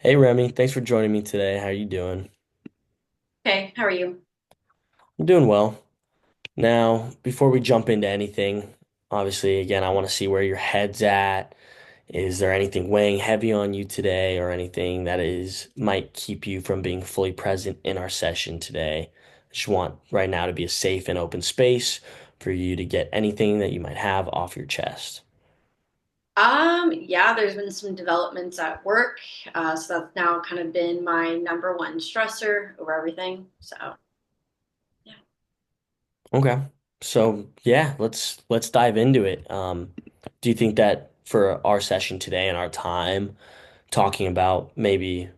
Hey Remy, thanks for joining me today. How are you doing? Hey, how are you? I'm doing well. Now, before we jump into anything, obviously, again, I want to see where your head's at. Is there anything weighing heavy on you today or anything that is might keep you from being fully present in our session today? I just want right now to be a safe and open space for you to get anything that you might have off your chest. Yeah, there's been some developments at work. So that's now kind of been my number one stressor over everything. So yeah. Okay. So yeah, let's dive into it. Do you think that for our session today and our time, talking about maybe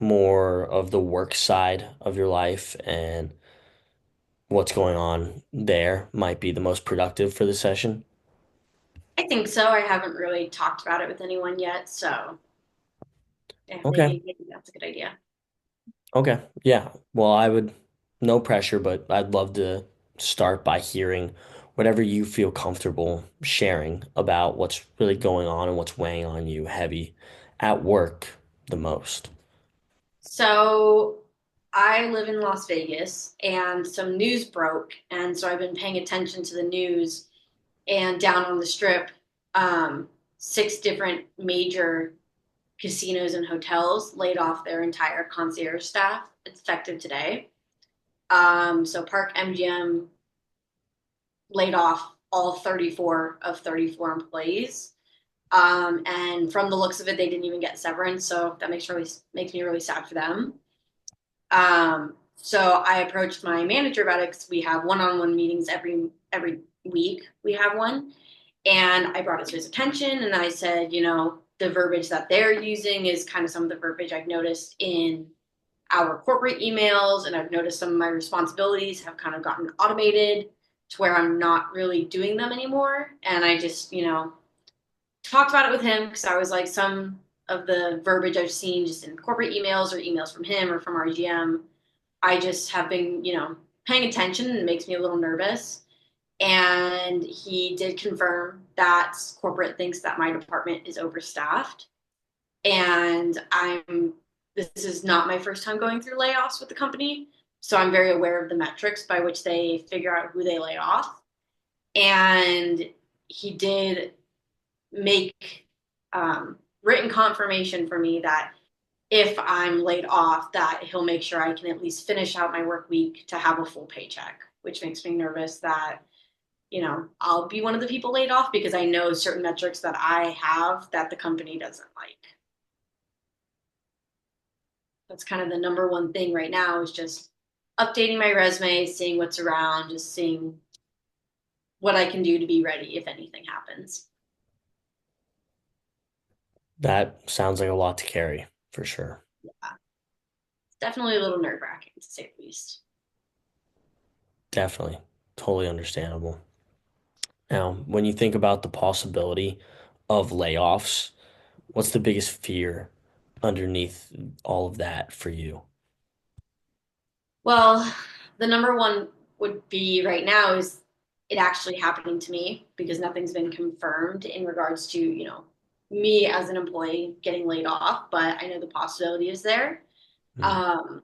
more of the work side of your life and what's going on there might be the most productive for the session? I think so. I haven't really talked about it with anyone yet. So yeah, Okay. maybe that's a good idea. Okay. Yeah. Well, I would, no pressure, but I'd love to start by hearing whatever you feel comfortable sharing about what's really going on and what's weighing on you heavy at work the most. So I live in Las Vegas and some news broke. And so I've been paying attention to the news and down on the strip, um, six different major casinos and hotels laid off their entire concierge staff. It's effective today. So Park MGM laid off all 34 of 34 employees. And from the looks of it, they didn't even get severance. So that makes me really sad for them. So I approached my manager about it because we have one-on-one meetings every week. We have one, and I brought it to his attention, and I said, the verbiage that they're using is kind of some of the verbiage I've noticed in our corporate emails, and I've noticed some of my responsibilities have kind of gotten automated to where I'm not really doing them anymore. And I just, talked about it with him because I was like, some of the verbiage I've seen just in corporate emails or emails from him or from our GM, I just have been, paying attention and it makes me a little nervous. And he did confirm that corporate thinks that my department is overstaffed. And this is not my first time going through layoffs with the company. So I'm very aware of the metrics by which they figure out who they lay off. And he did make written confirmation for me that if I'm laid off, that he'll make sure I can at least finish out my work week to have a full paycheck, which makes me nervous that, I'll be one of the people laid off because I know certain metrics that I have that the company doesn't like. That's kind of the number one thing right now is just updating my resume, seeing what's around, just seeing what I can do to be ready if anything happens. That sounds like a lot to carry for sure. Yeah, it's definitely a little nerve wracking to say the least. Definitely. Totally understandable. Now, when you think about the possibility of layoffs, what's the biggest fear underneath all of that for you? Well, the number one would be right now is it actually happening to me because nothing's been confirmed in regards to, me as an employee getting laid off, but I know the possibility is there. Mm. Um,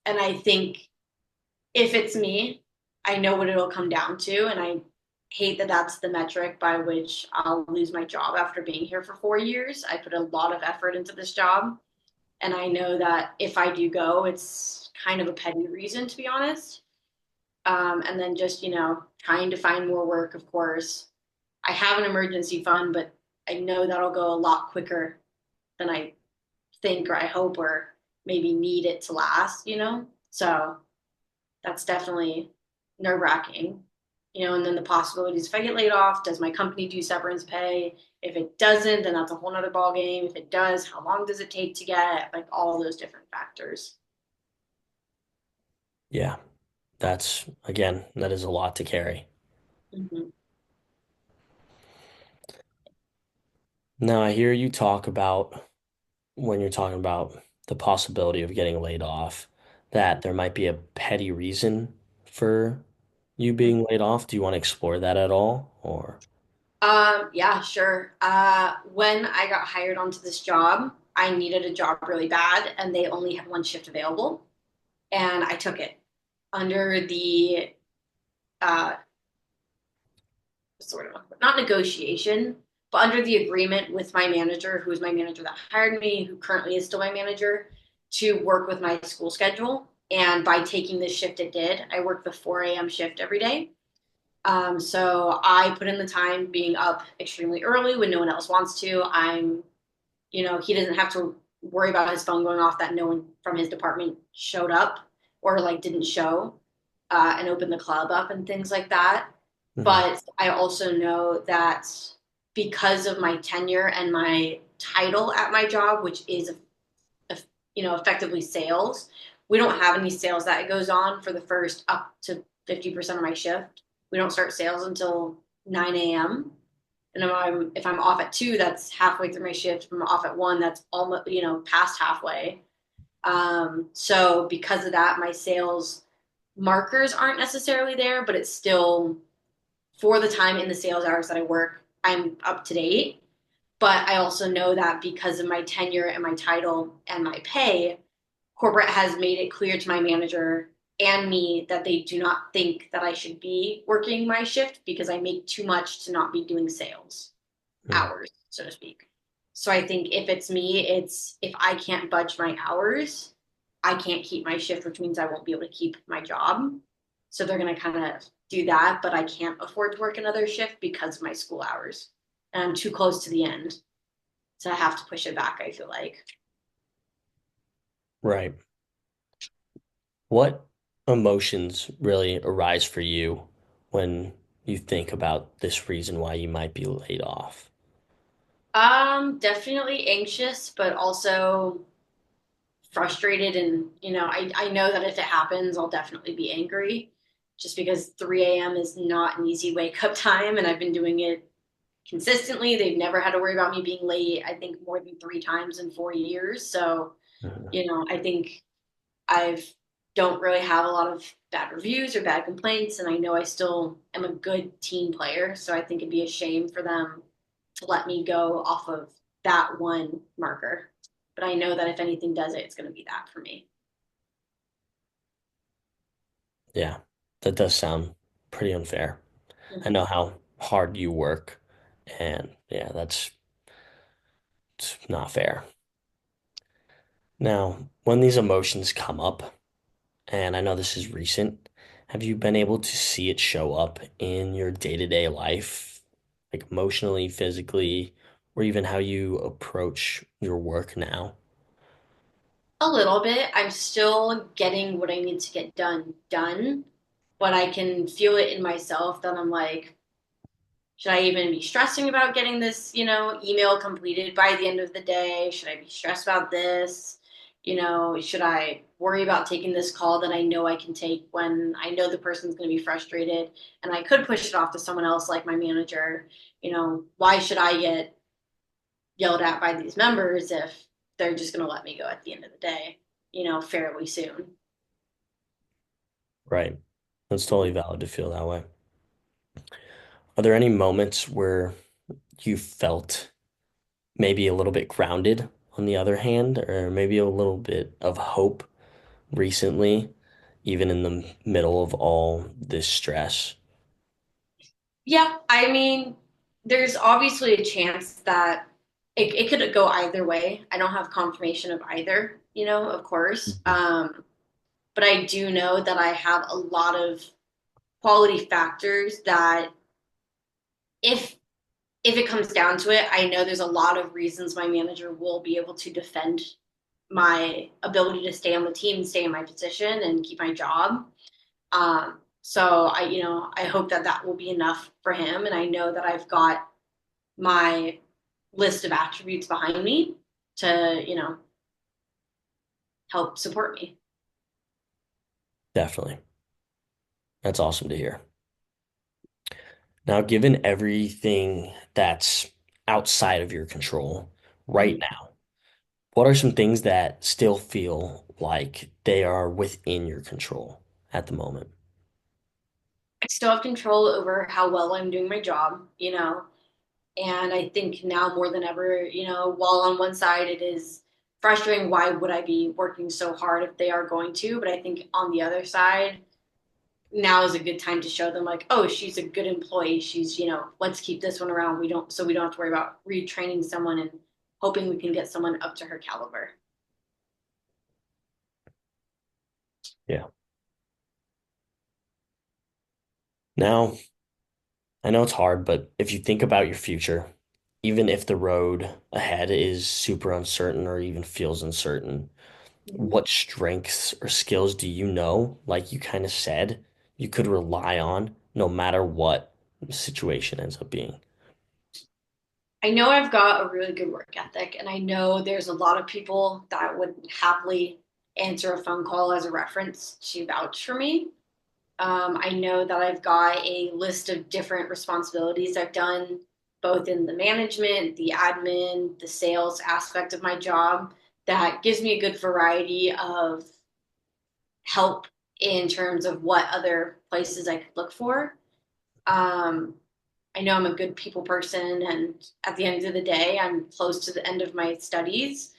and I think if it's me, I know what it'll come down to. And I hate that that's the metric by which I'll lose my job after being here for 4 years. I put a lot of effort into this job. And I know that if I do go, it's kind of a petty reason, to be honest. And then just, trying to find more work, of course. I have an emergency fund, but I know that'll go a lot quicker than I think or I hope or maybe need it to last. So that's definitely nerve wracking. And then the possibilities if I get laid off, does my company do severance pay? If it doesn't, then that's a whole nother ball game. If it does, how long does it take to get? Like all those different factors. Yeah, that's again, that is a lot to carry. Mm-hmm. Now, I hear you talk about when you're talking about the possibility of getting laid off, that there might be a petty reason for you being laid off. Do you want to explore that at all? Or Yeah, sure. When I got hired onto this job, I needed a job really bad and they only had one shift available. And I took it under the uh, sort of not negotiation, but under the agreement with my manager, who was my manager that hired me, who currently is still my manager, to work with my school schedule. And by taking this shift, it did. I work the 4 a.m. shift every day. So I put in the time being up extremely early when no one else wants to. He doesn't have to worry about his phone going off that no one from his department showed up or like didn't show and open the club up and things like that. Mhm. But I also know that because of my tenure and my title at my job, which is effectively sales, we don't have any sales that goes on for the first up to 50% of my shift. We don't start sales until 9 a.m. And if I'm off at 2, that's halfway through my shift. If I'm off at 1, that's almost past halfway. So because of that, my sales markers aren't necessarily there, but it's still for the time in the sales hours that I work, I'm up to date. But I also know that because of my tenure and my title and my pay, corporate has made it clear to my manager and me that they do not think that I should be working my shift because I make too much to not be doing sales Mhm. hours, so to speak. So I think if it's me, it's if I can't budge my hours, I can't keep my shift, which means I won't be able to keep my job. So they're going to kind of do that, but I can't afford to work another shift because of my school hours. And I'm too close to the end. So I have to push it back, I feel like. Right. What emotions really arise for you when you think about this reason why you might be laid off? Definitely anxious, but also frustrated. And, I know that if it happens, I'll definitely be angry just because 3 a.m. is not an easy wake up time. And I've been doing it consistently. They've never had to worry about me being late, I think more than 3 times in 4 years. So, Mhm. I think I've don't really have a lot of bad reviews or bad complaints. And I know I still am a good team player. So I think it'd be a shame for them to let me go off of that one marker. But I know that if anything does it, it's going to be that for me. Yeah, that does sound pretty unfair. I Mm-hmm. know how hard you work, and yeah, that's it's not fair. Now, when these emotions come up, and I know this is recent, have you been able to see it show up in your day-to-day life, like emotionally, physically, or even how you approach your work now? A little bit. I'm still getting what I need to get done, but I can feel it in myself that I'm like, should I even be stressing about getting this, email completed by the end of the day? Should I be stressed about this? Should I worry about taking this call that I know I can take when I know the person's going to be frustrated and I could push it off to someone else like my manager? Why should I get yelled at by these members if they're just going to let me go at the end of the day, fairly soon? Right. That's totally valid to feel that way. Are there any moments where you felt maybe a little bit grounded on the other hand, or maybe a little bit of hope recently, even in the middle of all this stress? Yeah, I mean, there's obviously a chance that it could go either way. I don't have confirmation of either, of course. Mhm. But I do know that I have a lot of quality factors that if if it comes down to it, I know there's a lot of reasons my manager will be able to defend my ability to stay on the team, stay in my position, and keep my job. So I hope that that will be enough for him, and I know that I've got my list of attributes behind me to, help support me. Definitely. That's awesome to hear. Now, given everything that's outside of your control right Mm-hmm. now, what are some things that still feel like they are within your control at the moment? I still have control over how well I'm doing my job, and I think now more than ever, while on one side it is frustrating. Why would I be working so hard if they are going to? But I think on the other side, now is a good time to show them like, oh, she's a good employee. She's, let's keep this one around. We don't have to worry about retraining someone and hoping we can get someone up to her caliber. Yeah. Now, I know it's hard, but if you think about your future, even if the road ahead is super uncertain or even feels uncertain, Mhm. what strengths or skills do you know, like you kind of said, you could rely on no matter what the situation ends up being? I know I've got a really good work ethic, and I know there's a lot of people that would happily answer a phone call as a reference to vouch for me. I know that I've got a list of different responsibilities I've done, both in the management, the admin, the sales aspect of my job, that gives me a good variety of help in terms of what other places I could look for. Um, I know I'm a good people person, and at the end of the day, I'm close to the end of my studies,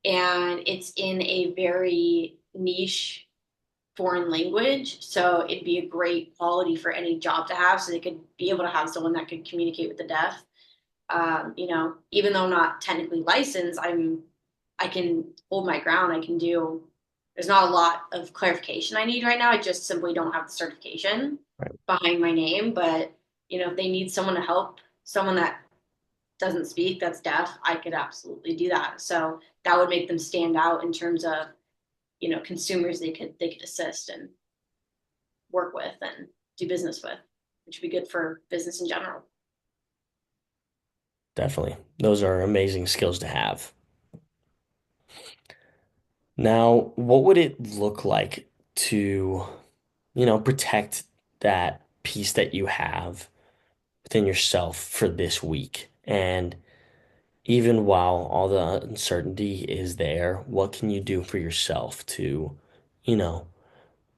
and it's in a very niche foreign language. So it'd be a great quality for any job to have. So they could be able to have someone that could communicate with the deaf. Even though I'm not technically licensed, I can hold my ground. I can do. There's not a lot of clarification I need right now. I just simply don't have the certification Right. behind my name. But if they need someone to help, someone that doesn't speak, that's deaf, I could absolutely do that. So that would make them stand out in terms of consumers they could assist and work with and do business with, which would be good for business in general. Definitely. Those are amazing skills to have. Now, what would it look like to, protect that peace that you have within yourself for this week? And even while all the uncertainty is there, what can you do for yourself to, you know,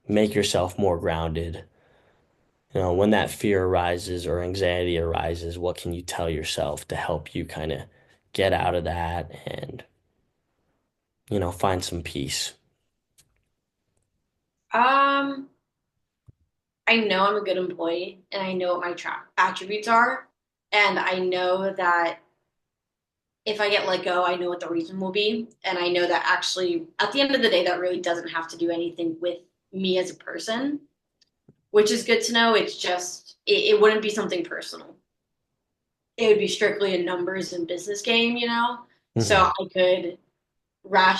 make yourself more grounded? When that fear arises or anxiety arises, what can you tell yourself to help you kind of get out of that and, find some peace? Um, I know I'm a good employee and I know what my attributes are. And I know that if I get let go, I know what the reason will be. And I know that actually, at the end of the day, that really doesn't have to do anything with me as a person, which is good to know. It's just, it wouldn't be something personal. It would be strictly a numbers and business game. So Hmm. I could I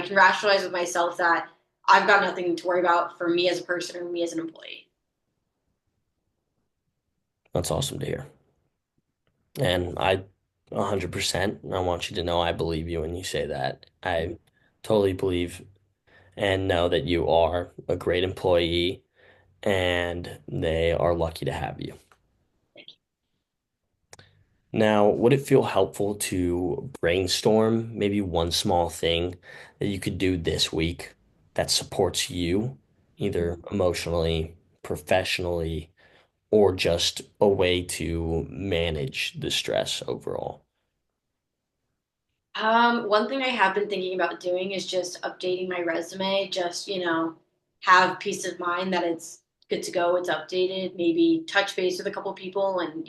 can rationalize with myself that I've got nothing to worry about for me as a person or me as an employee. That's awesome to hear. And 100%, I want you to know I believe you when you say that. I totally believe and know that you are a great employee and they are lucky to have you. Now, would it feel helpful to brainstorm maybe one small thing that you could do this week that supports you, either emotionally, professionally, or just a way to manage the stress overall? One thing I have been thinking about doing is just updating my resume, just, have peace of mind that it's good to go, it's updated, maybe touch base with a couple people and,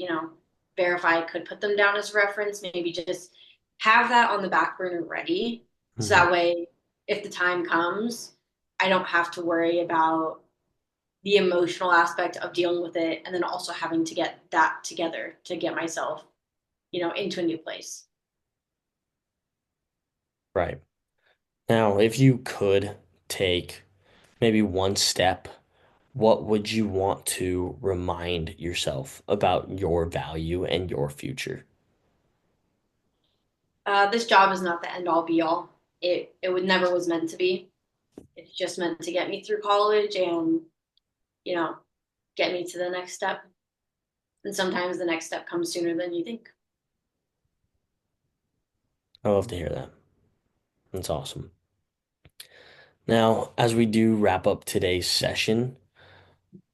verify I could put them down as a reference, maybe just have that on the back burner ready. So Mhm. that way, if the time comes, I don't have to worry about the emotional aspect of dealing with it and then also having to get that together to get myself, into a new place. Right. Now, if you could take maybe one step, what would you want to remind yourself about your value and your future? This job is not the end all be all. It would never was meant to be. It's just meant to get me through college and you know get me to the next step. And sometimes the next step comes sooner than you think. I love to hear that. That's awesome. Now, as we do wrap up today's session,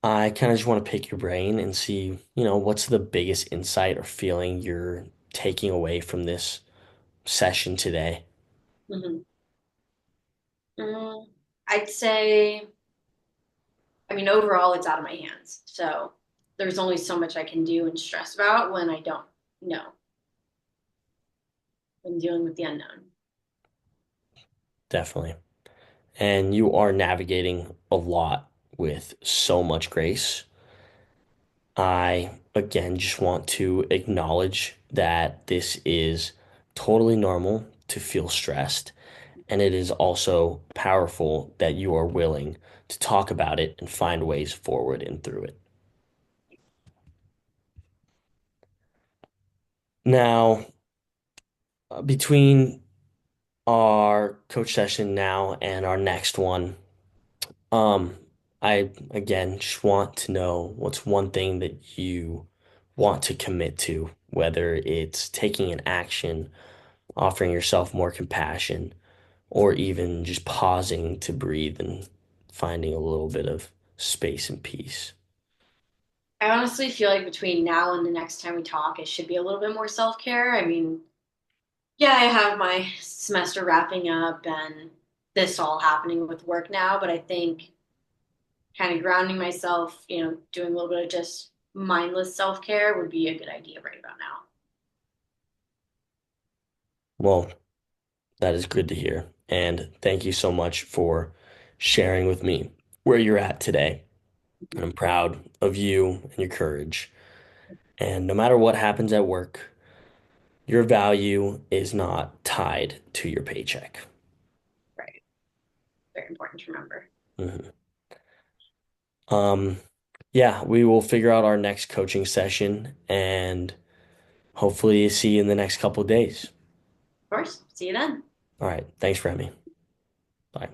I kind of just want to pick your brain and see, what's the biggest insight or feeling you're taking away from this session today? Mm-hmm. Mm, I'd say, I mean, overall, it's out of my hands. So there's only so much I can do and stress about when I don't know, when dealing with the unknown. Definitely. And you are navigating a lot with so much grace. I, again, just want to acknowledge that this is totally normal to feel stressed. And it is also powerful that you are willing to talk about it and find ways forward and through it. Now, between our coach session now and our next one, um, I again just want to know what's one thing that you want to commit to, whether it's taking an action, offering yourself more compassion, or even just pausing to breathe and finding a little bit of space and peace. I honestly feel like between now and the next time we talk, it should be a little bit more self care. I mean, yeah, I have my semester wrapping up and this all happening with work now, but I think kind of grounding myself, doing a little bit of just mindless self care would be a good idea right about now. Well, that is good to hear. And thank you so much for sharing with me where you're at today. And I'm proud of you and your courage. And no matter what happens at work, your value is not tied to your paycheck. Right. Very important to remember. Mhm. Um, yeah, we will figure out our next coaching session and hopefully see you in the next couple of days. Of course. See you then. All right. Thanks for having me. Bye.